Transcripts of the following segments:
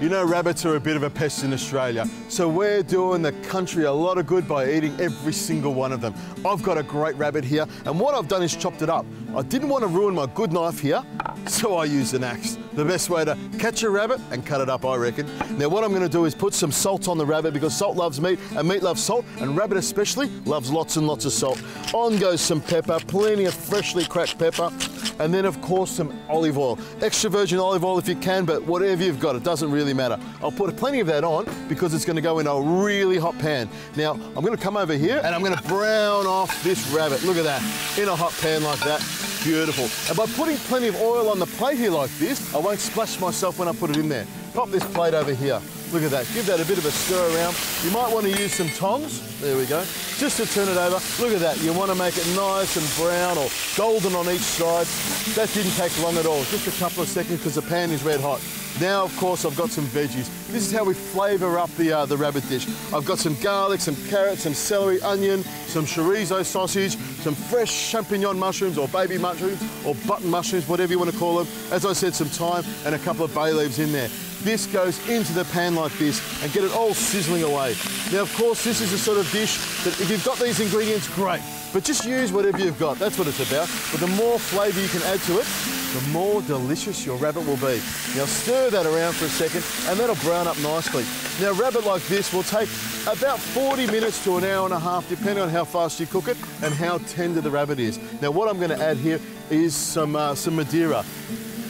You know, rabbits are a bit of a pest in Australia, so we're doing the country a lot of good by eating every single one of them. I've got a great rabbit here, and what I've done is chopped it up. I didn't want to ruin my good knife here, so I used an axe. The best way to catch a rabbit and cut it up, I reckon. Now what I'm going to do is put some salt on the rabbit, because salt loves meat and meat loves salt, and rabbit especially loves lots and lots of salt. On goes some pepper, plenty of freshly cracked pepper, and then of course some olive oil. Extra virgin olive oil if you can, but whatever you've got, it doesn't really matter. I'll put plenty of that on because it's going to go in a really hot pan. Now I'm going to come over here and I'm going to brown off this rabbit. Look at that, in a hot pan like that. Beautiful. And by putting plenty of oil on the plate here like this, I won't splash myself when I put it in there. Pop this plate over here. Look at that, give that a bit of a stir around. You might want to use some tongs, there we go, just to turn it over. Look at that, you want to make it nice and brown or golden on each side. That didn't take long at all, just a couple of seconds because the pan is red hot. Now, of course, I've got some veggies. This is how we flavour up the rabbit dish. I've got some garlic, some carrots, some celery, onion, some chorizo sausage, some fresh champignon mushrooms or baby mushrooms or button mushrooms, whatever you want to call them. As I said, some thyme and a couple of bay leaves in there. This goes into the pan like this and get it all sizzling away. Now, of course, this is the sort of dish that if you've got these ingredients, great. But just use whatever you've got, that's what it's about. But the more flavour you can add to it, the more delicious your rabbit will be. Now stir that around for a second and that'll brown up nicely. Now a rabbit like this will take about 40 minutes to an hour and a half, depending on how fast you cook it and how tender the rabbit is. Now what I'm going to add here is some Madeira.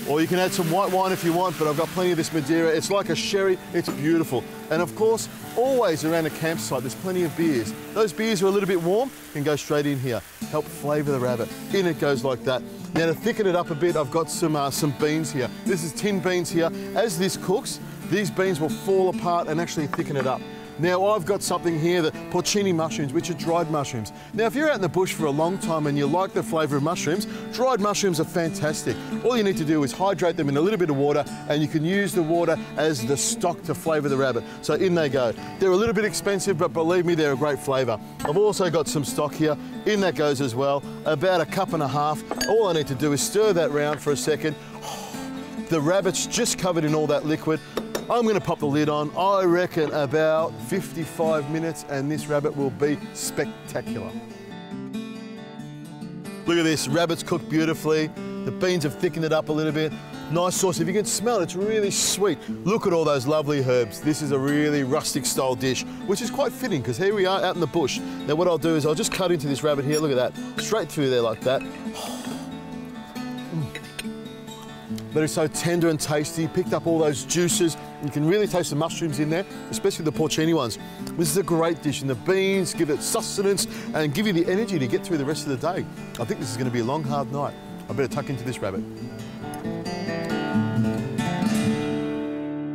Or you can add some white wine if you want, but I've got plenty of this Madeira. It's like a sherry, it's beautiful. And of course, always around a campsite, there's plenty of beers. Those beers are a little bit warm, can go straight in here. Help flavour the rabbit. In it goes like that. Now to thicken it up a bit, I've got some beans here. This is tinned beans here. As this cooks, these beans will fall apart and actually thicken it up. Now I've got something here, the porcini mushrooms, which are dried mushrooms. Now if you're out in the bush for a long time and you like the flavour of mushrooms, dried mushrooms are fantastic. All you need to do is hydrate them in a little bit of water, and you can use the water as the stock to flavour the rabbit. So in they go. They're a little bit expensive, but believe me, they're a great flavour. I've also got some stock here. In that goes as well, about a cup and a half. All I need to do is stir that round for a second. The rabbit's just covered in all that liquid. I'm going to pop the lid on, I reckon about 55 minutes, and this rabbit will be spectacular. Look at this, rabbit's cooked beautifully. The beans have thickened it up a little bit. Nice sauce, if you can smell it, it's really sweet. Look at all those lovely herbs. This is a really rustic style dish, which is quite fitting because here we are out in the bush. Now what I'll do is I'll just cut into this rabbit here, look at that, straight through there like that. But it's so tender and tasty, picked up all those juices. You can really taste the mushrooms in there, especially the porcini ones. This is a great dish, and the beans give it sustenance and give you the energy to get through the rest of the day. I think this is going to be a long, hard night. I better tuck into this rabbit.